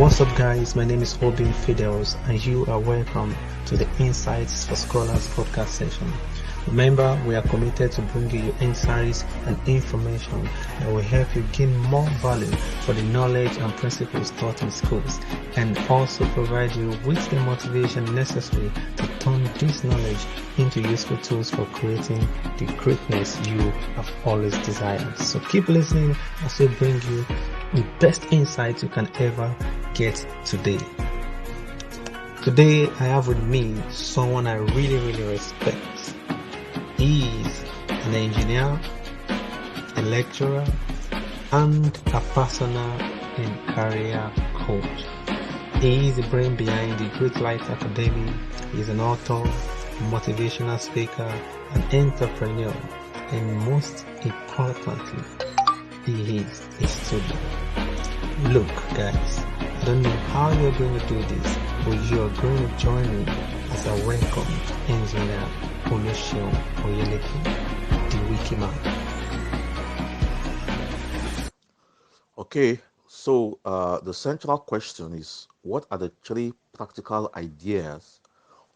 What's up, guys? My name is Obin Fidels, and you are welcome to the Insights for Scholars podcast session. Remember, we are committed to bringing you insights and information that will help you gain more value for the knowledge and principles taught in schools, and also provide you with the motivation necessary to turn this knowledge into useful tools for creating the greatness you have always desired. So keep listening as we bring you the best insights you can ever get today. Today, I have with me someone I really respect. He is an engineer, a lecturer, and a personal and career coach. He is the brain behind the Great Light Academy. He is an author, motivational speaker, an entrepreneur, and most importantly, he is a student. Look, guys, I don't know how you're going to do this, but you're going to join me as I welcome Engineer Oluseun Oyeleke, the Wiki Man. Okay, so the central question is, what are the 3 practical ideas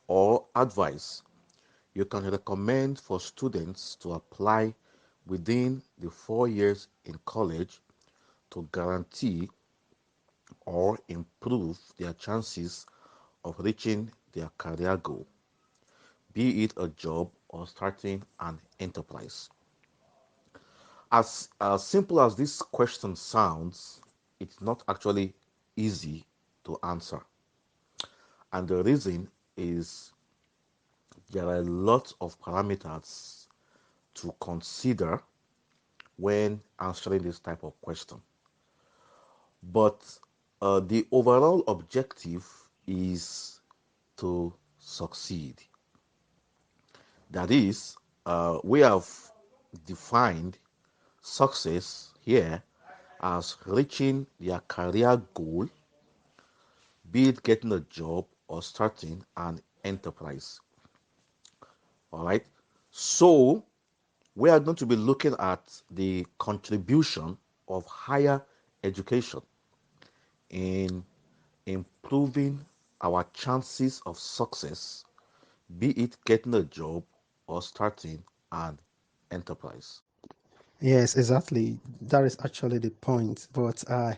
or advice you can recommend for students to apply within the 4 years in college to guarantee or improve their chances of reaching their career goal, be it a job or starting an enterprise? As simple as this question sounds, it's not actually easy to answer. And the reason is there are a lot of parameters to consider when answering this type of question. But the overall objective is to succeed. That is, we have defined success here as reaching their career goal, be it getting a job or starting an enterprise. All right. So we are going to be looking at the contribution of higher education in improving our chances of success, be it getting a job or starting an enterprise. Yes, exactly. That is actually the point. But I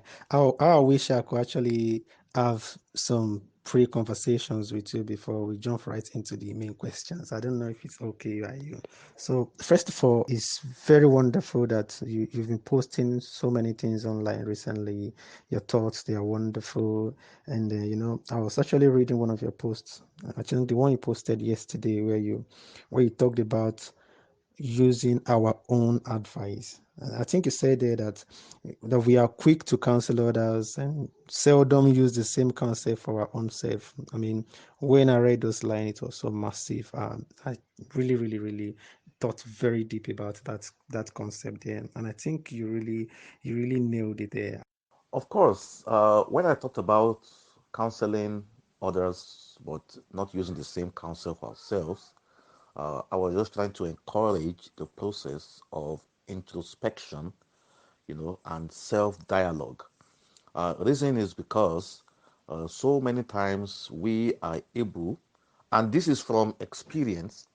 wish I could actually have some pre-conversations with you before we jump right into the main questions. I don't know if it's okay by you. So first of all, it's very wonderful that you've been posting so many things online recently. Your thoughts, they are wonderful. And I was actually reading one of your posts. I think the one you posted yesterday where you talked about using our own advice. I think you said there that we are quick to counsel others and seldom use the same counsel for our own self. I mean, when I read those lines, it was so massive. I really thought very deep about that concept there, and I think you really nailed it there. Of course, when I talked about counseling others but not using the same counsel for ourselves, I was just trying to encourage the process of introspection, and self-dialogue. Reason is because so many times we are able, and this is from experience,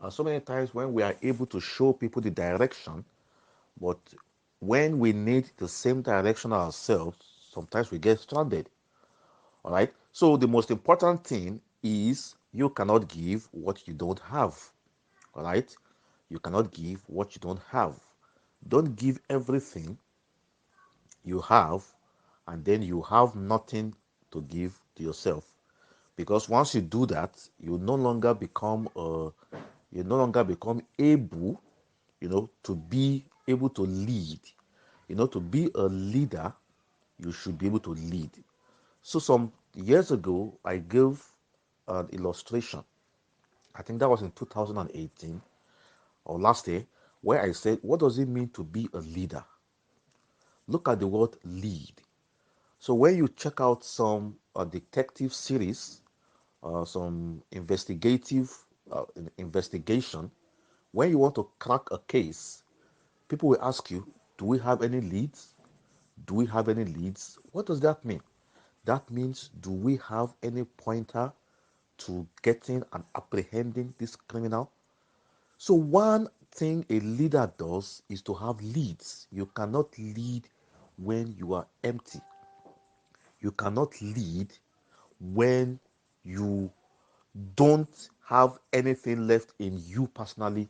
so many times when we are able to show people the direction, but when we need the same direction ourselves, sometimes we get stranded. All right. So the most important thing is you cannot give what you don't have. All right. You cannot give what you don't have. Don't give everything you have and then you have nothing to give to yourself. Because once you do that, you no longer become able, to be able to lead. To be a leader, you should be able to lead. So some years ago, I gave an illustration. I think that was in 2018 or last year, where I said, what does it mean to be a leader? Look at the word lead. So when you check out some detective series, some investigative investigation, when you want to crack a case, people will ask you, do we have any leads? Do we have any leads? What does that mean? That means, do we have any pointer to getting and apprehending this criminal? So, one thing a leader does is to have leads. You cannot lead when you are empty. You cannot lead when you don't have anything left in you personally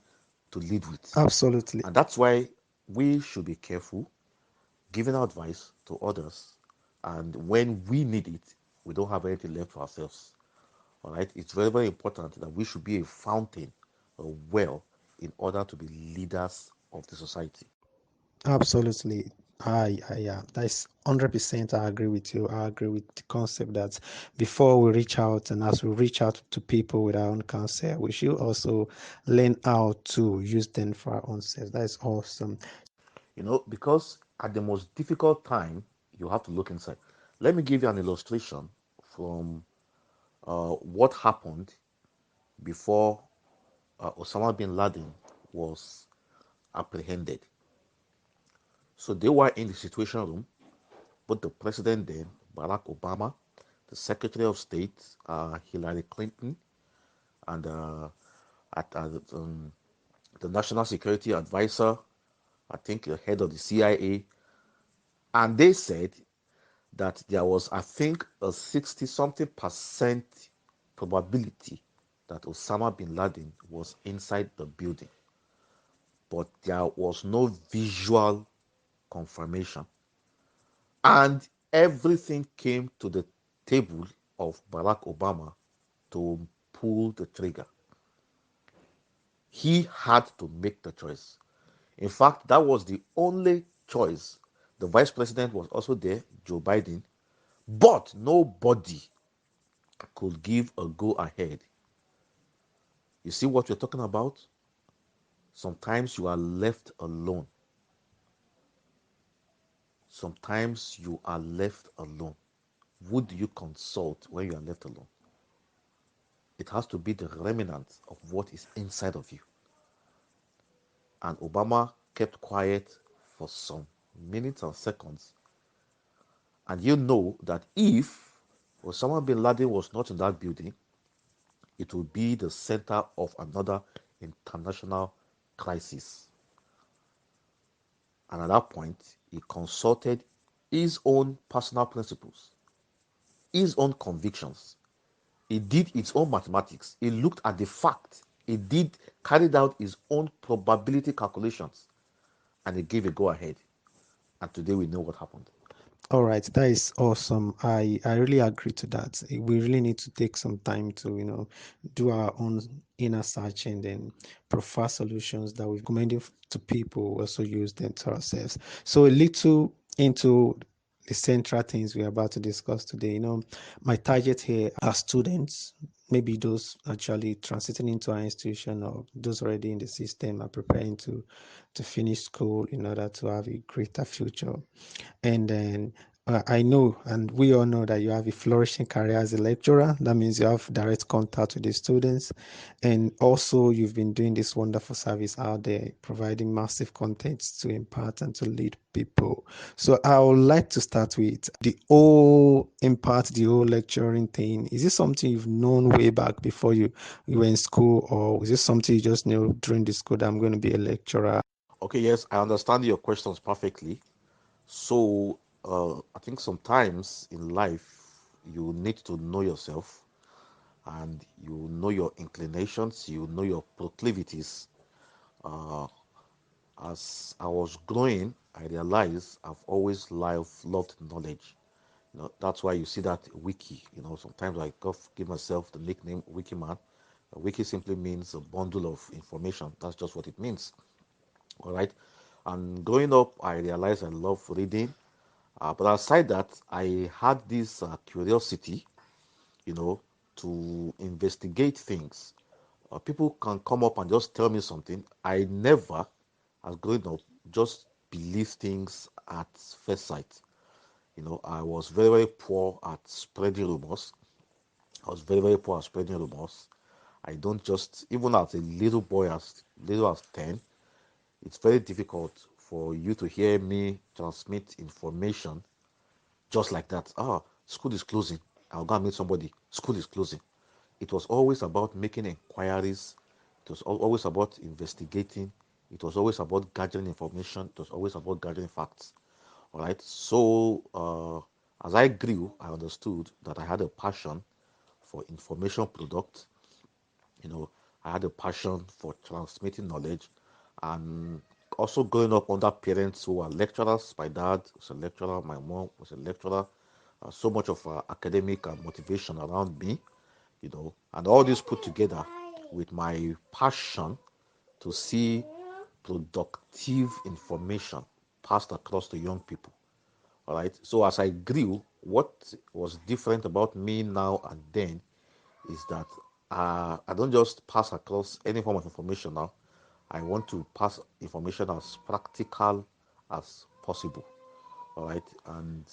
to lead with. Absolutely. And that's why we should be careful giving advice to others. And when we need it, we don't have anything left for ourselves. All right. It's very, very important that we should be a fountain, a well, in order to be leaders of the society. Absolutely. Yeah, that's 100%. I agree with you. I agree with the concept that before we reach out and as we reach out to people with our own counsel, we should also learn how to use them for our own selves. That is awesome. Because at the most difficult time, you have to look inside. Let me give you an illustration from what happened before Osama bin Laden was apprehended. So they were in the situation room, both the president then, Barack Obama, the Secretary of State, Hillary Clinton, and at, the National Security Advisor, I think the head of the CIA, and they said that there was, I think, a 60 something percent probability that Osama bin Laden was inside the building, but there was no visual confirmation. And everything came to the table of Barack Obama to pull the trigger. He had to make the choice. In fact, that was the only choice. The vice president was also there, Joe Biden, but nobody could give a go ahead. You see what we're talking about? Sometimes you are left alone. Sometimes you are left alone. Who do you consult when you are left alone? It has to be the remnant of what is inside of you. And Obama kept quiet for some minutes and seconds. And you know that if Osama bin Laden was not in that building, it would be the center of another international crisis. And at that point, he consulted his own personal principles, his own convictions. He did his own mathematics. He looked at the fact. Carried out his own probability calculations, and he gave a go ahead. And today we know what happened. All right, that is awesome. I really agree to that. We really need to take some time to, do our own inner search and then prefer solutions that we're recommending to people, also use them to ourselves. So a little into the central things we're about to discuss today. My target here are students, maybe those actually transiting into our institution or those already in the system are preparing to finish school in order to have a greater future. And then I know, and we all know that you have a flourishing career as a lecturer. That means you have direct contact with the students. And also, you've been doing this wonderful service out there, providing massive content to impart and to lead people. So, I would like to start with the whole impart, the whole lecturing thing. Is this something you've known way back before you were in school, or is this something you just knew during the school that I'm going to be a lecturer? Okay, yes, I understand your questions perfectly. So, I think sometimes in life you need to know yourself and you know your inclinations, you know your proclivities. Uh, as I was growing, I realized I've always loved knowledge. That's why you see that wiki. Sometimes I give myself the nickname Wiki Man. A wiki simply means a bundle of information. That's just what it means. All right. And growing up, I realized I love reading. But aside that, I had this curiosity, you know, to investigate things. People can come up and just tell me something. I never, as growing up, just believe things at first sight. I was very, very poor at spreading rumors. I was very, very poor at spreading rumors. I don't just, even as a little boy, as little as 10, it's very difficult for you to hear me transmit information just like that. School is closing. I'll go and meet somebody. School is closing. It was always about making inquiries. It was always about investigating. It was always about gathering information. It was always about gathering facts. All right. So as I grew, I understood that I had a passion for information product. You know, I had a passion for transmitting knowledge, and also growing up under parents who were lecturers. My dad was a lecturer. My mom was a lecturer. So much of academic motivation around me, and all this put together with my passion to see productive information passed across to young people. All right. So as I grew, what was different about me now and then is that I don't just pass across any form of information now. I want to pass information as practical as possible. All right. And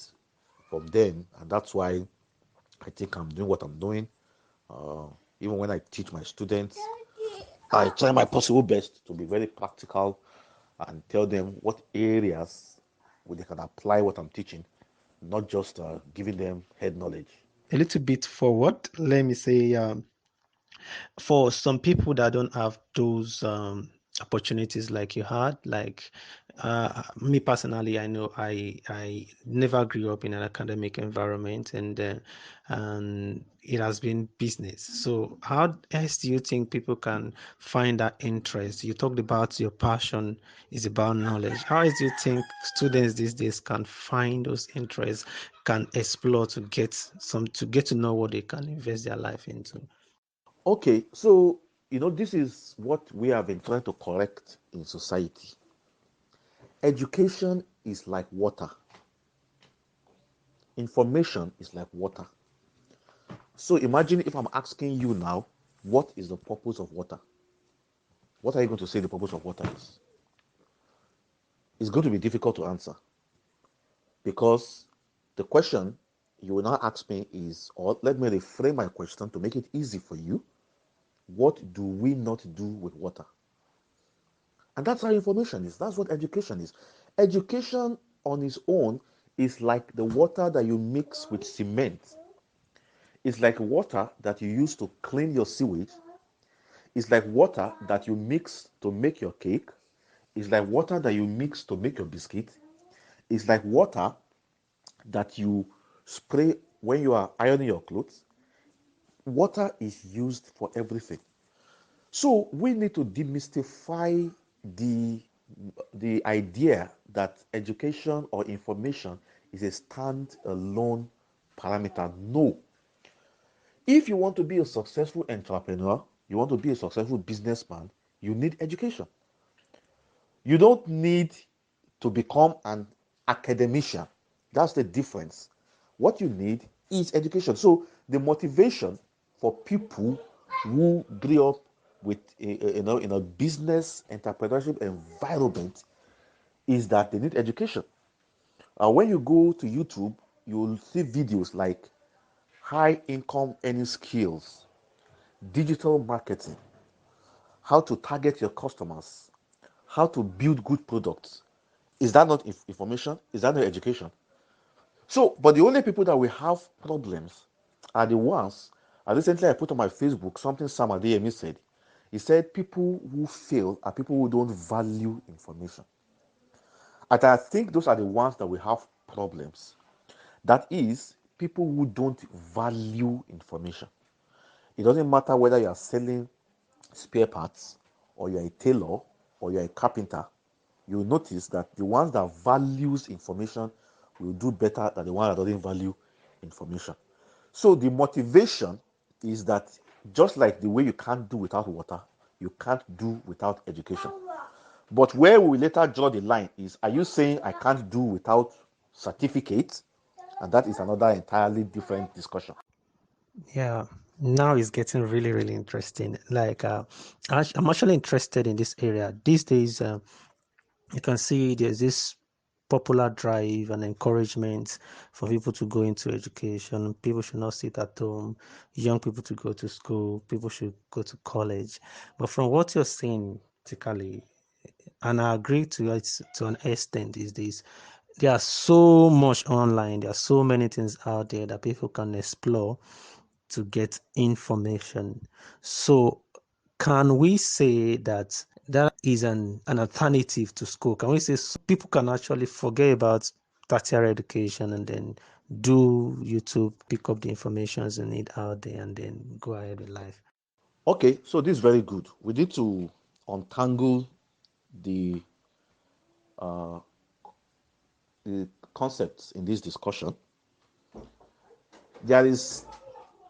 from then, and that's why I think I'm doing what I'm doing. Uh, Even when I teach my students, I try my possible best to be very practical and tell them what areas where they can apply what I'm teaching, not just giving them head knowledge. A little bit forward, let me say, for some people that don't have those opportunities like you had, like me personally, I know I never grew up in an academic environment, and it has been business. So how else do you think people can find that interest? You talked about your passion is about knowledge. How else do you think students these days can find those interests, can explore to get to know what they can invest their life into? Okay, so this is what we have been trying to correct in society. Education is like water, information is like water. So imagine if I'm asking you now, what is the purpose of water? What are you going to say the purpose of water is? It's going to be difficult to answer because the question you will now ask me is, or let me reframe my question to make it easy for you. What do we not do with water? And that's how information is. That's what education is. Education on its own is like the water that you mix with cement. It's like water that you use to clean your sewage. It's like water that you mix to make your cake. It's like water that you mix to make your biscuit. It's like water that you spray when you are ironing your clothes. Water is used for everything. So we need to demystify the the idea that education or information is a stand-alone parameter. No. If you want to be a successful entrepreneur, you want to be a successful businessman, you need education. You don't need to become an academician. That's the difference. What you need is education. So the motivation for people who grew up with in a business entrepreneurship environment is that they need education. When you go to YouTube, you'll see videos like high income earning skills, digital marketing, how to target your customers, how to build good products. Is that not information? Is that not education? So, but the only people that will have problems are the ones. Recently, I put on my Facebook something Sam Adeyemi said. He said people who fail are people who don't value information. And I think those are the ones that will have problems. That is, people who don't value information. It doesn't matter whether you are selling spare parts or you're a tailor or you're a carpenter, you'll notice that the ones that values information will do better than the one that doesn't value information. So the motivation is that just like the way you can't do without water, you can't do without education. But where we later draw the line is, are you saying I can't do without certificates? And that is another entirely different discussion. Yeah, now it's getting really, really interesting. Like, I'm actually interested in this area. These days, you can see there's this popular drive and encouragement for people to go into education. People should not sit at home. Young people to go to school. People should go to college. But from what you're saying, particularly, and I agree to it to an extent, is this. there are so much online. There are so many things out there that people can explore to get information. So, can we say that that is an alternative to school? Can we say people can actually forget about tertiary education and then do YouTube, pick up the information they need out there, and then go ahead with life? Okay, so this is very good. We need to untangle the uh, the concepts in this discussion. There is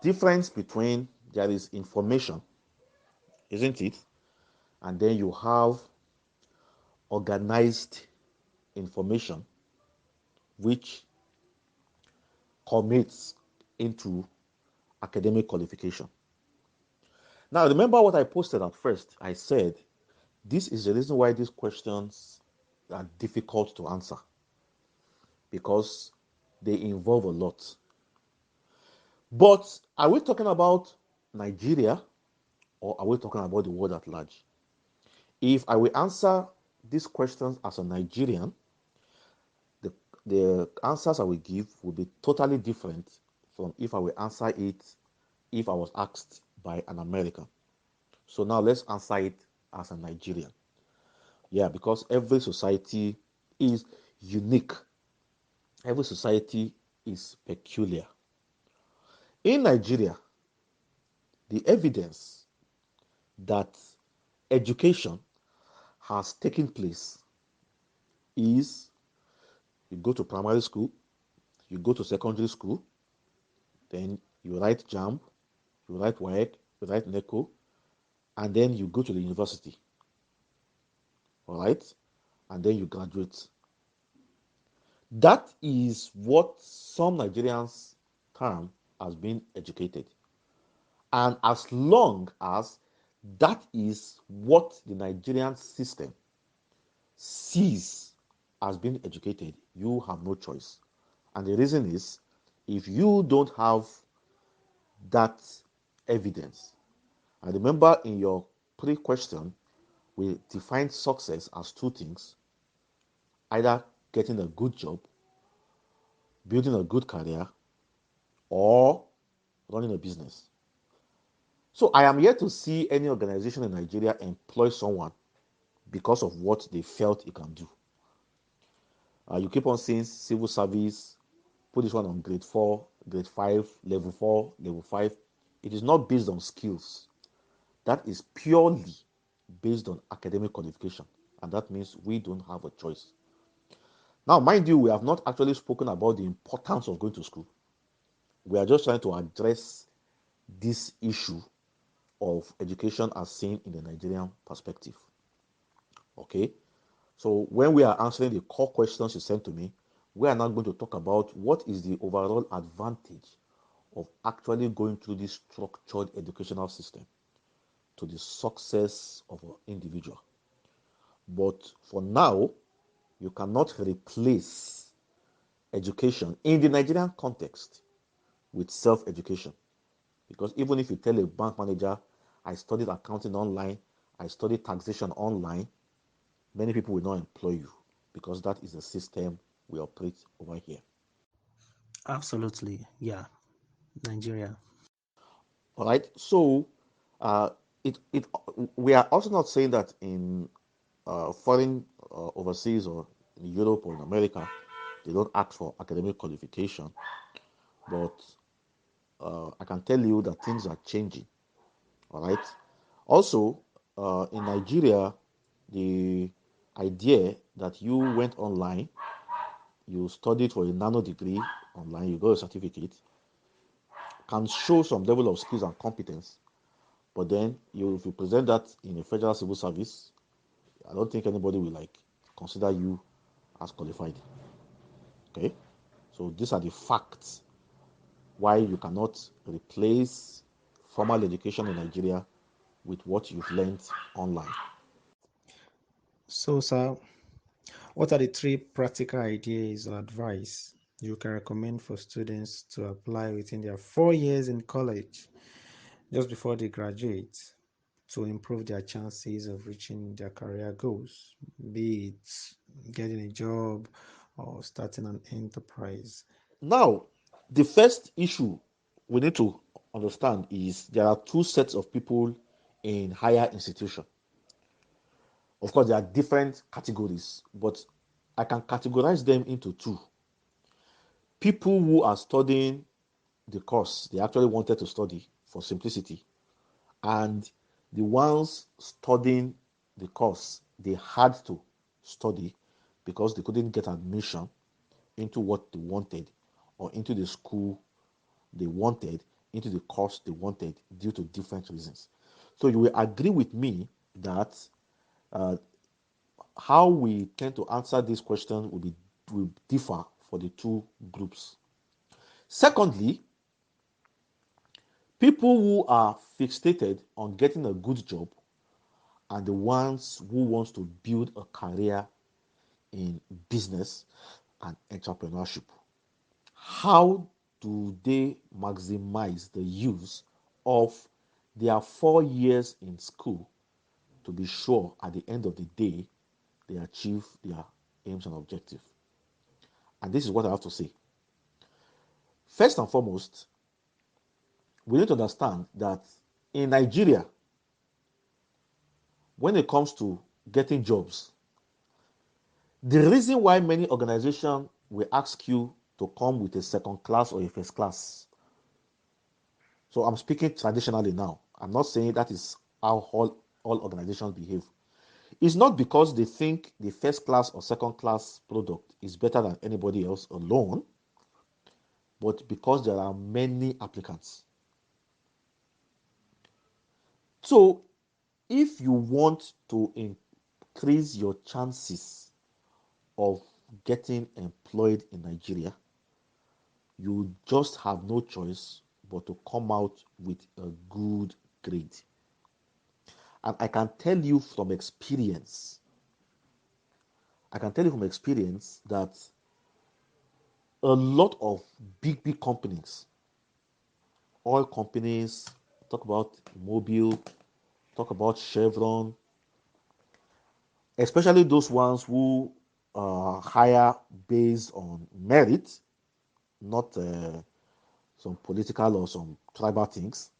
difference between there is information, isn't it? And then you have organized information which commits into academic qualification. Now, remember what I posted at first. I said this is the reason why these questions are difficult to answer because they involve a lot. But are we talking about Nigeria or are we talking about the world at large? If I will answer these questions as a Nigerian, the, the answers I will give will be totally different from if I will answer it if I was asked by an American. So now let's answer it as a Nigerian. Yeah, because every society is unique, every society is peculiar. In Nigeria, the evidence that education has taken place is you go to primary school, you go to secondary school, then you write JAMB, you write WAEC, you write NECO, and then you go to the university, all right? And then you graduate. That is what some Nigerians term as being educated. And as long as that is what the Nigerian system sees as being educated, you have no choice. And the reason is if you don't have that evidence, I remember in your pre-question, we defined success as two things: either getting a good job, building a good career, or running a business. So I am yet to see any organization in Nigeria employ someone because of what they felt he can do. You keep on seeing civil service, put this one on grade 4, grade 5, level 4, level 5. It is not based on skills. That is purely based on academic qualification. And that means we don't have a choice. Now, mind you, we have not actually spoken about the importance of going to school. We are just trying to address this issue of education as seen in the Nigerian perspective. Okay? So when we are answering the core questions you sent to me, we are now going to talk about what is the overall advantage of actually going through this structured educational system to the success of an individual. But for now, you cannot replace education in the Nigerian context with self-education. Because even if you tell a bank manager, I studied accounting online, I studied taxation online, many people will not employ you because that is the system we operate over here. Absolutely. Yeah. Nigeria. All right. So, uh, it we are also not saying that in foreign overseas or in Europe or in America they don't ask for academic qualification, but I can tell you that things are changing. All right. Also, in Nigeria, the idea that you went online, you studied for a nano degree online, you got a certificate, can show some level of skills and competence. But then if you present that in a federal civil service, I don't think anybody will like consider you as qualified. Okay, so these are the facts why you cannot replace formal education in Nigeria with what you've learned online. So, sir, what are the three practical ideas or advice you can recommend for students to apply within their 4 years in college just before they graduate to improve their chances of reaching their career goals, be it getting a job or starting an enterprise. Now, the first issue we need to understand is there are two sets of people in higher institution. Of course, there are different categories, but I can categorize them into two. People who are studying the course they actually wanted to study for simplicity, and the ones studying the course they had to study because they couldn't get admission into what they wanted or into the school they wanted, into the course they wanted due to different reasons. So you will agree with me that uh, how we tend to answer this question will differ for the two groups. Secondly, people who are fixated on getting a good job and the ones who wants to build a career in business and entrepreneurship. How do they maximize the use of their 4 years in school to be sure at the end of the day they achieve their aims and objectives? And this is what I have to say. First and foremost, we need to understand that in Nigeria, when it comes to getting jobs, the reason why many organizations will ask you to come with a second class or a first class. So I'm speaking traditionally now. I'm not saying that is how all organizations behave. It's not because they think the first class or second class product is better than anybody else alone, but because there are many applicants. So if you want to increase your chances of getting employed in Nigeria, you just have no choice but to come out with a good grade. And I can tell you from experience that a lot of big companies, oil companies, talk about Mobil, talk about Chevron, especially those ones who hire based on merit, not some political or some tribal things.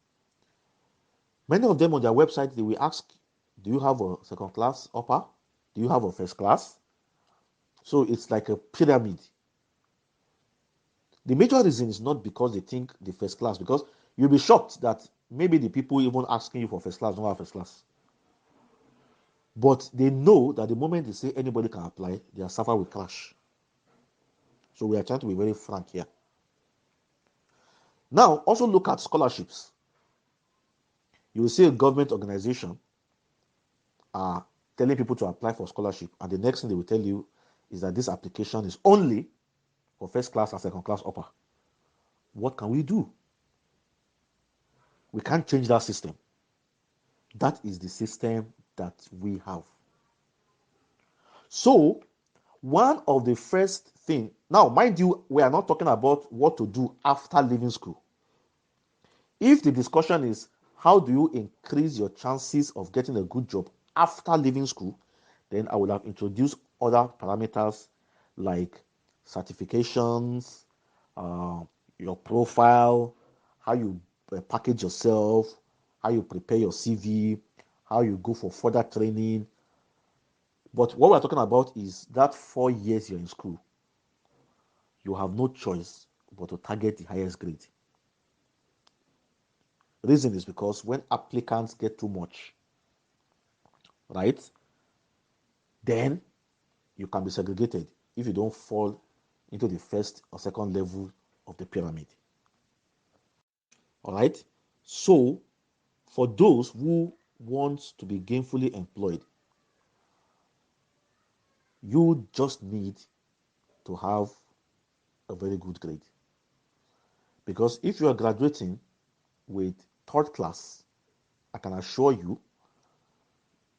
Many of them on their website, they will ask, do you have a second class upper? Do you have a first class? So it's like a pyramid. The major reason is not because they think the first class, because you'll be shocked that maybe the people even asking you for first class don't have first class. But they know that the moment they say anybody can apply, their server will crash. So we are trying to be very frank here. Now, also look at scholarships. You will see a government organization are telling people to apply for scholarship, and the next thing they will tell you is that this application is only for first class and second class upper. What can we do? We can't change that system. That is the system that we have. So, one of the first thing, now mind you, we are not talking about what to do after leaving school. If the discussion is how do you increase your chances of getting a good job after leaving school, then I would have introduced other parameters like certifications, uh, your profile, how you package yourself, how you prepare your CV, how you go for further training. But what we're talking about is that 4 years you're in school, you have no choice but to target the highest grade. Reason is because when applicants get too much, right, then you can be segregated if you don't fall into the first or second level of the pyramid. All right. So, for those who want to be gainfully employed, you just need to have a very good grade. Because if you are graduating with third class, I can assure you,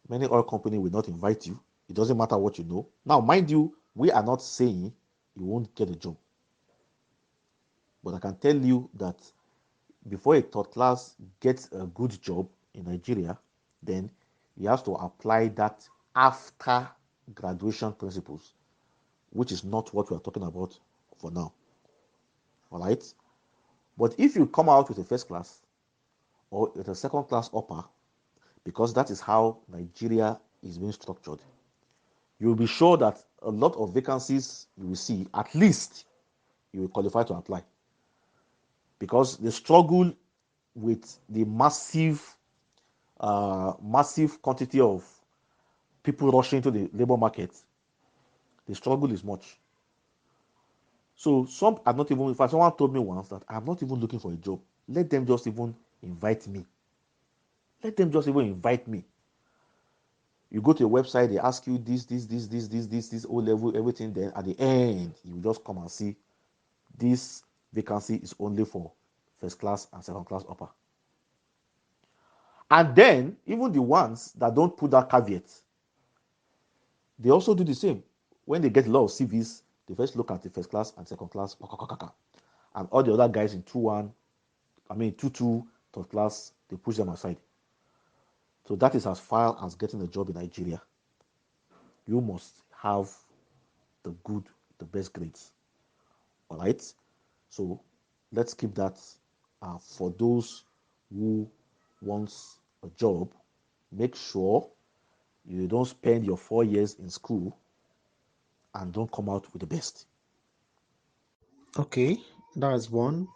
many oil company will not invite you. It doesn't matter what you know. Now, mind you, we are not saying you won't get a job. But I can tell you that before a third class gets a good job in Nigeria, then he has to apply that after graduation principles. which is not what we are talking about for now. All right. But if you come out with a first class or with a second class upper, because that is how Nigeria is being structured, you'll be sure that a lot of vacancies you will see, at least you will qualify to apply. Because the struggle with the massive quantity of people rushing to the labor market, the struggle is much. So some are not even, in fact, someone told me once that I'm not even looking for a job. Let them just even invite me. Let them just even invite me. You go to a website, they ask you this O level, everything. Then at the end, you just come and see this vacancy is only for first class and second class upper. And then, even the ones that don't put that caveat, they also do the same. When they get a lot of CVs, they first look at the first class and second class, and all the other guys in 2-1, 2-2, third class, they push them aside. So that is as far as getting a job in Nigeria. You must have the best grades. All right. So let's keep that for those who wants a job. Make sure you don't spend your 4 years in school and don't come out with the best. Okay, that's one.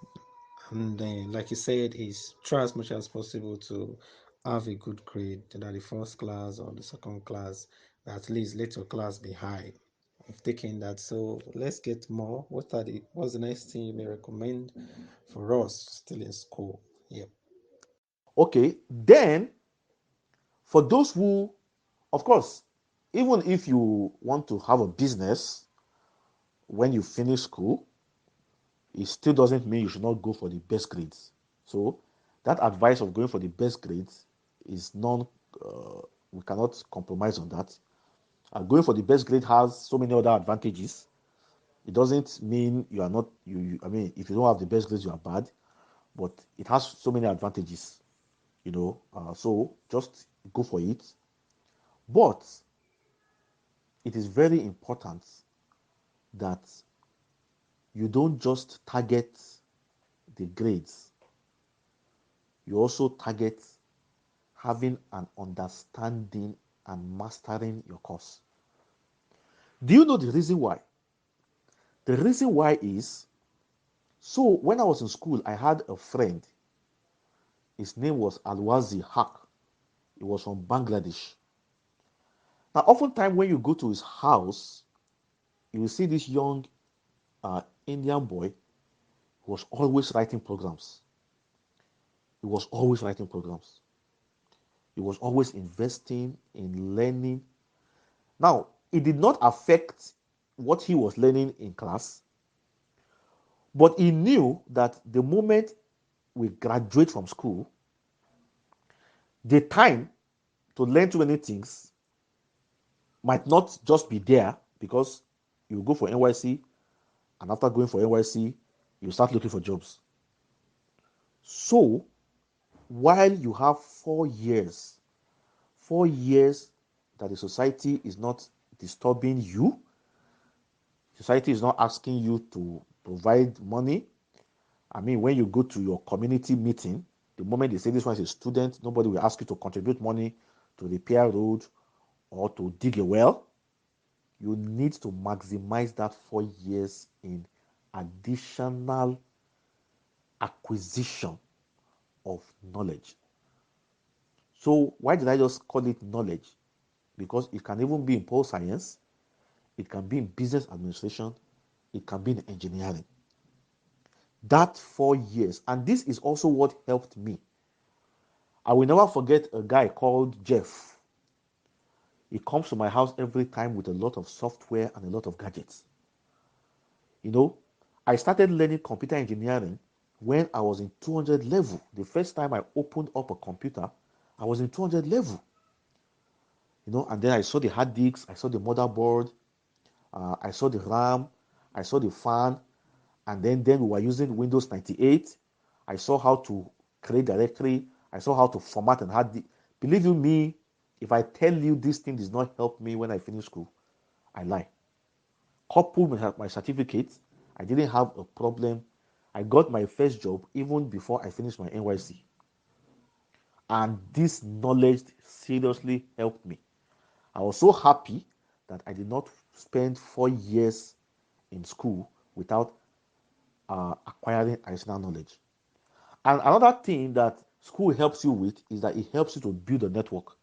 And then, like you said, is try as much as possible to have a good grade, that the first class or the second class, at least let your class be high. I've taken that. So let's get more. What's the next thing you may recommend for us still in school? Yeah. Okay, then for those who, of course, even if you want to have a business when you finish school, it still doesn't mean you should not go for the best grades. So that advice of going for the best grades is we cannot compromise on that. Going for the best grade has so many other advantages. It doesn't mean you are not, if you don't have the best grades, you are bad, but it has so many advantages, so just go for it. But it is very important that you don't just target the grades, you also target having an understanding and mastering your course. Do you know the reason why? The reason why is, so when I was in school, I had a friend. His name was Alwazi Haq. He was from Bangladesh. Now, oftentimes when you go to his house, you will see this young Indian boy who was always writing programs. He was always writing programs. He was always investing in learning. Now, it did not affect what he was learning in class, but he knew that the moment we graduate from school, the time to learn too many things might not just be there, because you go for NYC, and after going for NYC, you start looking for jobs. So, while you have 4 years that the society is not disturbing you, society is not asking you to provide money. When you go to your community meeting, the moment they say this one is a student, nobody will ask you to contribute money to repair road or to dig a well. You need to maximize that 4 years in additional acquisition of knowledge. So why did I just call it knowledge? Because it can even be in pole science, it can be in business administration, it can be in engineering. That 4 years, and this is also what helped me. I will never forget a guy called Jeff. He comes to my house every time with a lot of software and a lot of gadgets. You know, I started learning computer engineering when I was in 200 level. The first time I opened up a computer, I was in 200 level. And then I saw the hard disks, I saw the motherboard, I saw the RAM, I saw the fan, and then we were using Windows 98. I saw how to create directory. I saw how to format and hard disk. Believe you me, if I tell you this thing does not help me when I finish school, I lie. Coupled with my certificate, I didn't have a problem. I got my first job even before I finished my NYC. And this knowledge seriously helped me. I was so happy that I did not spend 4 years in school without acquiring additional knowledge. And another thing that school helps you with is that it helps you to build a network.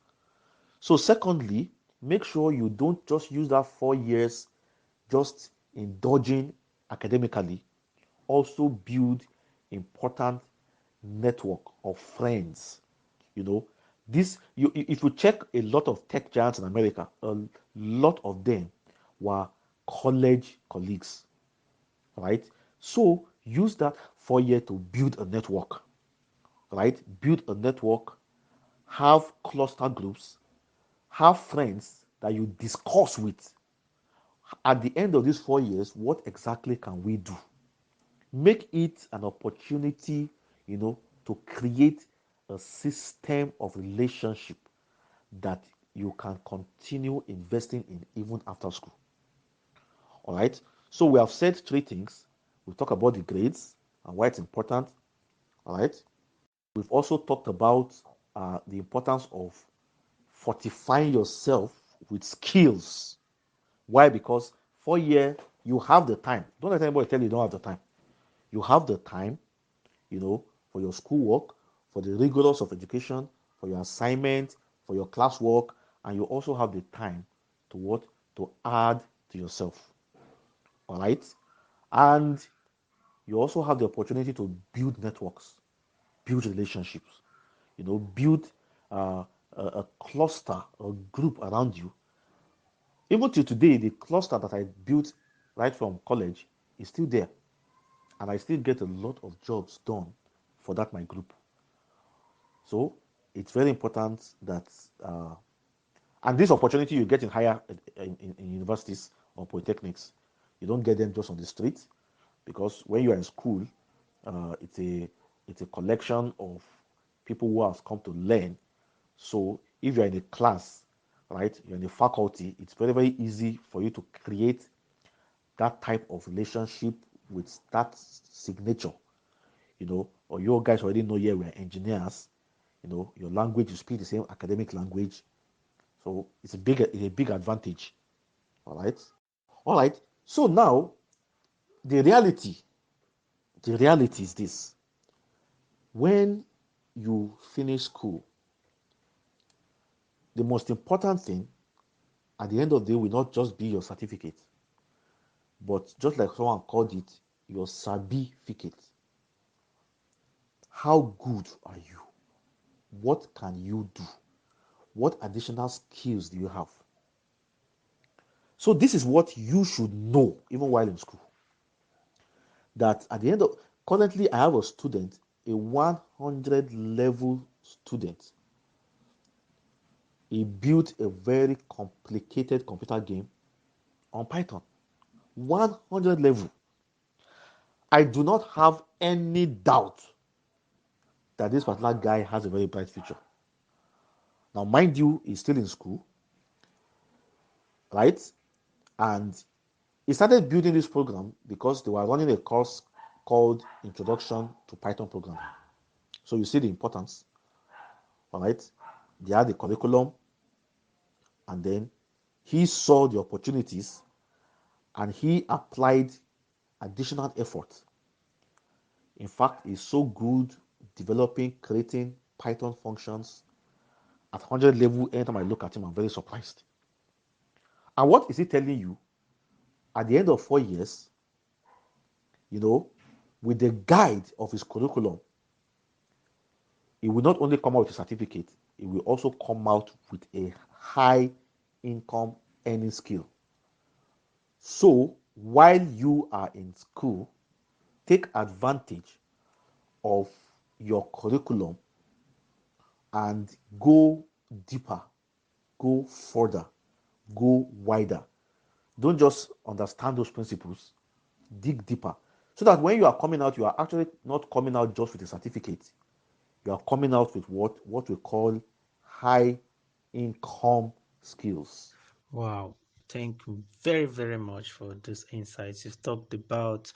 So, secondly, make sure you don't just use that 4 years just indulging academically. Also build important network of friends. You know, this you if you check a lot of tech giants in America, a lot of them were college colleagues, right? So use that 4 year to build a network, right? Build a network, have cluster groups, have friends that you discuss with. At the end of these 4 years, what exactly can we do? Make it an opportunity, to create a system of relationship that you can continue investing in even after school. All right. So we have said three things. We've talked about the grades and why it's important. All right. We've also talked about the importance of fortifying yourself with skills. Why? Because 4 year you have the time. Don't let anybody tell you you don't have the time. You have the time, for your schoolwork, for the rigorous of education, for your assignment, for your classwork, and you also have the time to what? To add to yourself. All right. And you also have the opportunity to build networks, build relationships, build a cluster, a group around you. Even till today, the cluster that I built right from college is still there. And I still get a lot of jobs done for that my group. So it's very important that, and this opportunity you get in higher in universities or polytechnics, you don't get them just on the street, because when you are in school, it's a collection of people who have come to learn. So if you're in a class, right, you're in a faculty, it's very very easy for you to create that type of relationship with that signature, or you guys already know here we're engineers, your language, you speak the same academic language. So it's a big advantage. All right. All right. So now the reality, the reality is this: when you finish school, the most important thing at the end of the day will not just be your certificate, but just like someone called it, your certificate. How good are you? What can you do? What additional skills do you have? So this is what you should know even while in school. That at the end of, currently I have a student, a 100 level student. He built a very complicated computer game on Python. 100 level. I do not have any doubt that this particular guy has a very bright future. Now, mind you, he's still in school, right? And he started building this program because they were running a course called Introduction to Python Programming. So you see the importance, all right? They had the curriculum, and then he saw the opportunities and he applied additional effort. In fact, he's so good developing, creating Python functions at 100 level. Anytime I look at him, I'm very surprised. And what is he telling you? At the end of 4 years, you know, with the guide of his curriculum, he will not only come out with a certificate, he will also come out with a high income earning skill. So while you are in school, take advantage of your curriculum and go deeper, go further, go wider. Don't just understand those principles, dig deeper. So that when you are coming out, you are actually not coming out just with a certificate. You are coming out with what we call high income skills. Wow. thank you very, very much for these insights. You've talked about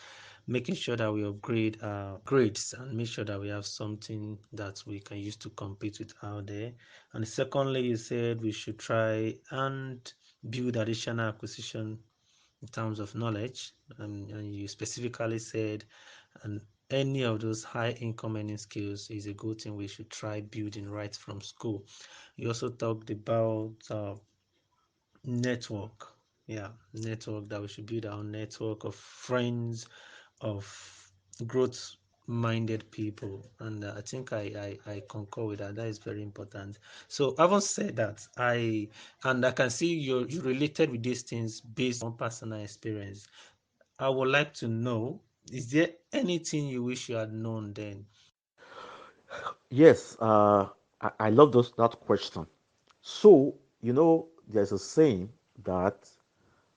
making sure that we upgrade our grades and make sure that we have something that we can use to compete with out there. And secondly, you said we should try and build additional acquisition in terms of knowledge. And you specifically said, and any of those high income earning skills is a good thing we should try building right from school. You also talked about network. Yeah, network, that we should build our network of friends, of growth minded people. And I think I concur with that. That is very important. So having said that, I can see you related with these things based on personal experience. I would like to know, is there anything you wish you had known then? Yes, I love that question. So, there's a saying that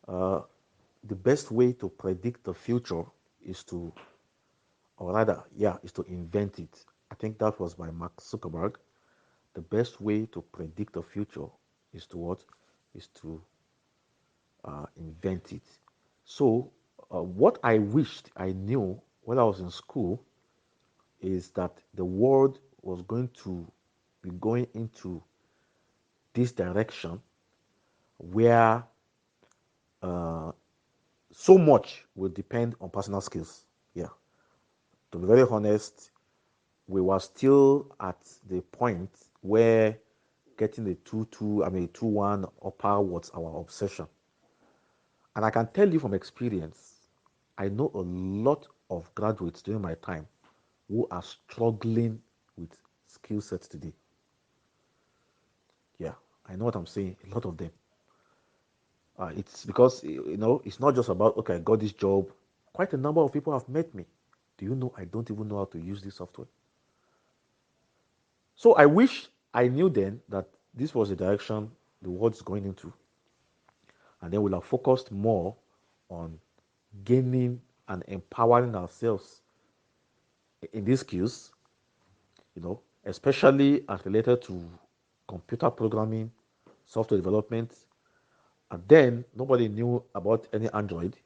uh, the best way to predict the future is to, or rather, yeah, is to invent it. I think that was by Mark Zuckerberg. The best way to predict the future is to what? Is to invent it. So, what I wished I knew when I was in school is that the world was going to be going into this direction where so much will depend on personal skills. Yeah, to be very honest, we were still at the point where getting a 2-2, I mean, 2-1 upper was our obsession. And I can tell you from experience, I know a lot of graduates during my time who are struggling with skill sets today. Yeah, I know what I'm saying. A lot of them. It's because, it's not just about, okay, I got this job. Quite a number of people have met me. Do you know I don't even know how to use this software? So I wish I knew then that this was the direction the world's going into, and then we'll have focused more on gaining and empowering ourselves in these skills, especially as related to computer programming, software development. And then nobody knew about any Android.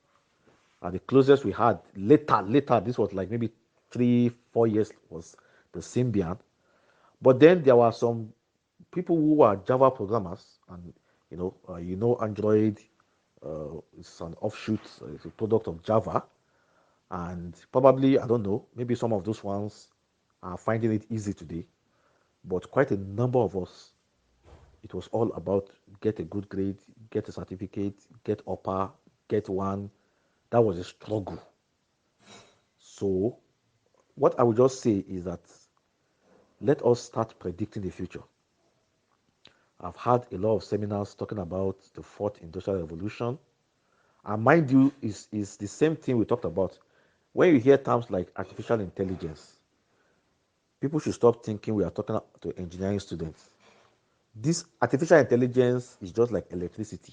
And the closest we had later, this was like maybe 3-4 years, was the Symbian. But then there were some people who are Java programmers, and Android is an offshoot, it's a product of Java, and probably I don't know, maybe some of those ones are finding it easy today, but quite a number of us, it was all about get a good grade, get a certificate, get upper, get one. That was a struggle. So what I would just say is that let us start predicting the future. I've had a lot of seminars talking about the fourth industrial revolution. And mind you, is the same thing we talked about. When you hear terms like artificial intelligence, people should stop thinking we are talking to engineering students. This artificial intelligence is just like electricity.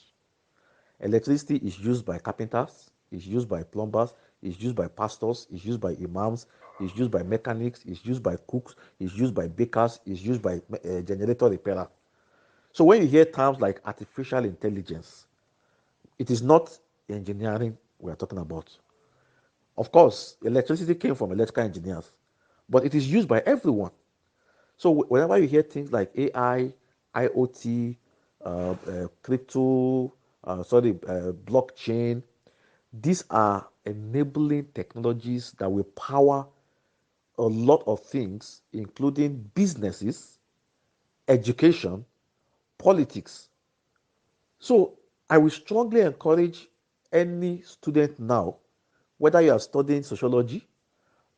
Electricity is used by carpenters, is used by plumbers, is used by pastors, is used by imams, is used by mechanics, is used by cooks, is used by bakers, is used by generator repairer. So when you hear terms like artificial intelligence, it is not engineering we are talking about. Of course, electricity came from electrical engineers, but it is used by everyone. So whenever you hear things like AI, IoT, crypto, blockchain, these are enabling technologies that will power a lot of things, including businesses, education, politics. So I will strongly encourage any student now, whether you are studying sociology,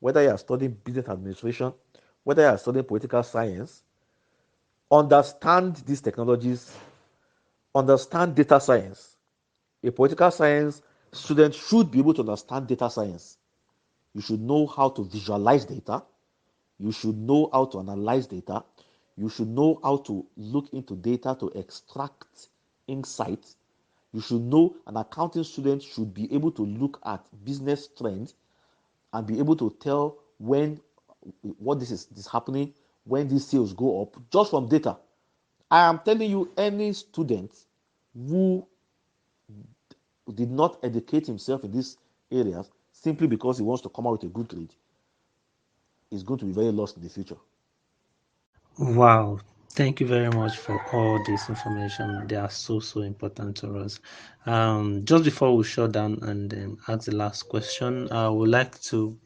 whether you are studying business administration, whether you are studying political science, understand these technologies, understand data science. A political science student should be able to understand data science. You should know how to visualize data. You should know how to analyze data. You should know how to look into data to extract insights. You should know an accounting student should be able to look at business trends and be able to tell when what this happening, when these sales go up, just from data. I am telling you, any student who did not educate himself in these areas simply because he wants to come out with a good grade is going to be very lost in the future. Wow. Thank you very much for all this information. They are so important to us. Just before we shut down and ask the last question, I would like to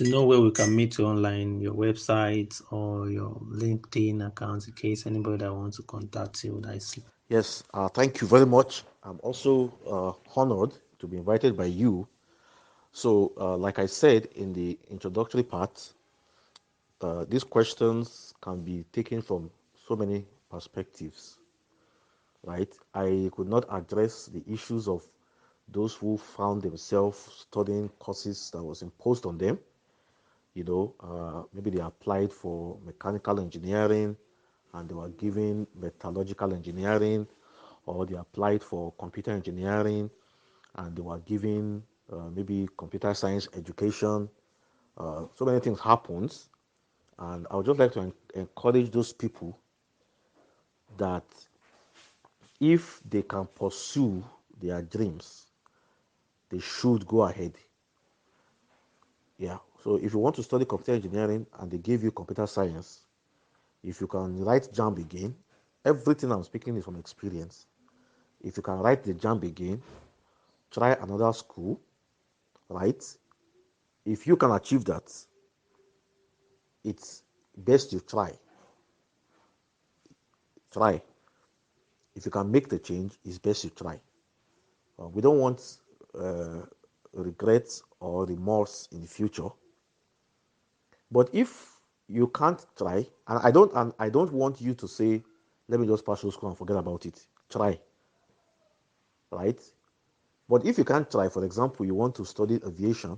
know where we can meet you online, your website or your LinkedIn account, in case anybody that wants to contact you that is. Yes, thank you very much. I'm also honored to be invited by you. So, like I said in the introductory part, these questions can be taken from so many perspectives, right? I could not address the issues of those who found themselves studying courses that was imposed on them. Maybe they applied for mechanical engineering and they were given metallurgical engineering, or they applied for computer engineering and they were given maybe computer science education. So many things happens, and I would just like to encourage those people that if they can pursue their dreams, they should go ahead. Yeah. So if you want to study computer engineering and they give you computer science, if you can write jump again, everything I'm speaking is from experience. If you can write the jump again, try another school, right? If you can achieve that, it's best you try. Try. If you can make the change, it's best you try. We don't want uh, regrets or remorse in the future. But if you can't try, and I don't want you to say, let me just pass through school and forget about it. Try, right? But if you can't try, for example, you want to study aviation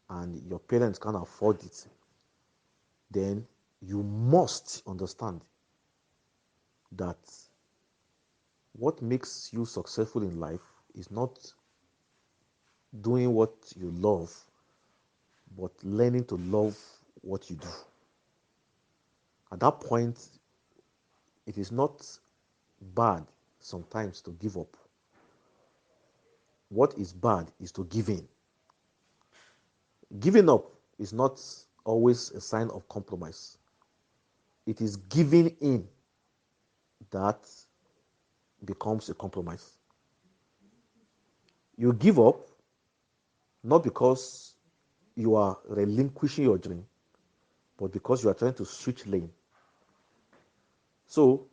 and your parents can't afford it, then you must understand that what makes you successful in life is not doing what you love, but learning to love what you do. At that point, it is not bad sometimes to give up. What is bad is to give in. Giving up is not always a sign of compromise. It is giving in that becomes a compromise. You give up not because you are relinquishing your dream, but because you are trying to switch lane. So,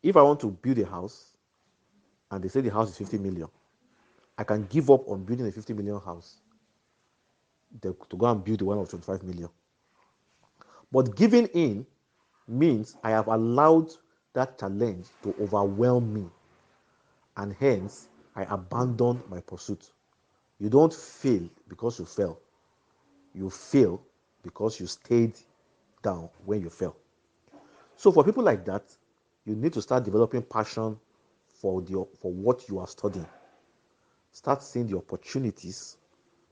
if I want to build a house and they say the house is 50 million, I can give up on building a 50 million house to go and build the one of 25 million. But giving in means I have allowed that challenge to overwhelm me, and hence I abandon my pursuit. You don't fail because you fell. You fail because you stayed down when you fell. So for people like that, you need to start developing passion for what you are studying. Start seeing the opportunities.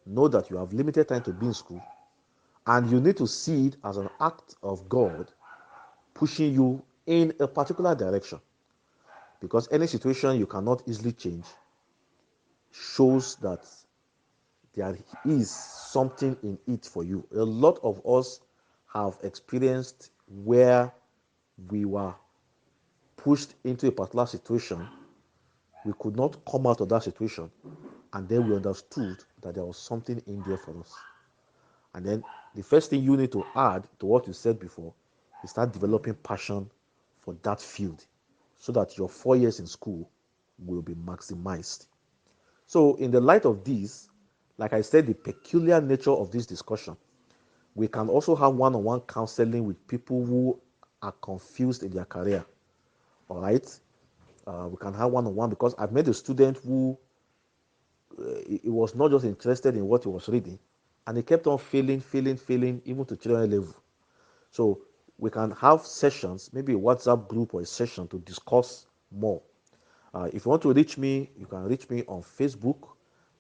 Know that you have limited time to be in school, and you need to see it as an act of God pushing you in a particular direction. Because any situation you cannot easily change shows that there is something in it for you. A lot of us have experienced where we were pushed into a particular situation, we could not come out of that situation, and then we understood that there was something in there for us. And then the first thing you need to add to what you said before is start developing passion for that field so that your 4 years in school will be maximized. So, in the light of this, like I said, the peculiar nature of this discussion, we can also have one on one counseling with people who are confused in their career. All right. We can have one on one because I've met a student who he was not just interested in what he was reading, and he kept on failing, even to children level. So we can have sessions, maybe a WhatsApp group or a session to discuss more. If you want to reach me, you can reach me on Facebook.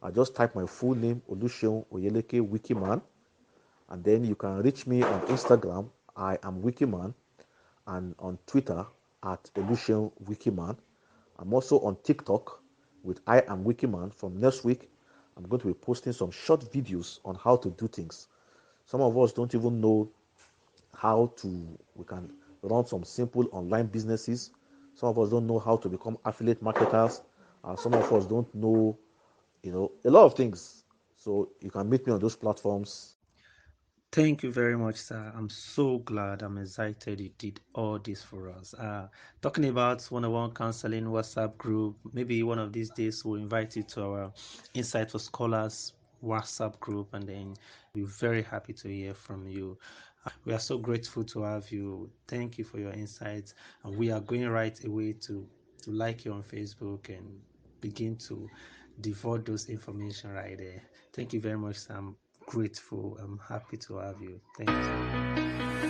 I just type my full name, Oluseun Oyeleke Wikiman, and then you can reach me on Instagram. I am Wikiman, and on Twitter at Oluseun Wikiman. I'm also on TikTok. with I Am Wikiman. From next week, I'm going to be posting some short videos on how to do things. Some of us don't even know how to we can run some simple online businesses. Some of us don't know how to become affiliate marketers. Some of us don't know, a lot of things. So you can meet me on those platforms. Thank you very much, sir. I'm so glad. I'm excited you did all this for us. Talking about one-on-one counseling WhatsApp group, maybe one of these days we'll invite you to our Insight for Scholars WhatsApp group, and then we're very happy to hear from you. We are so grateful to have you. Thank you for your insights, and we are going right away to like you on Facebook and begin to devote those information right there. Thank you very much, Sam. Grateful. I'm happy to have you. Thank you.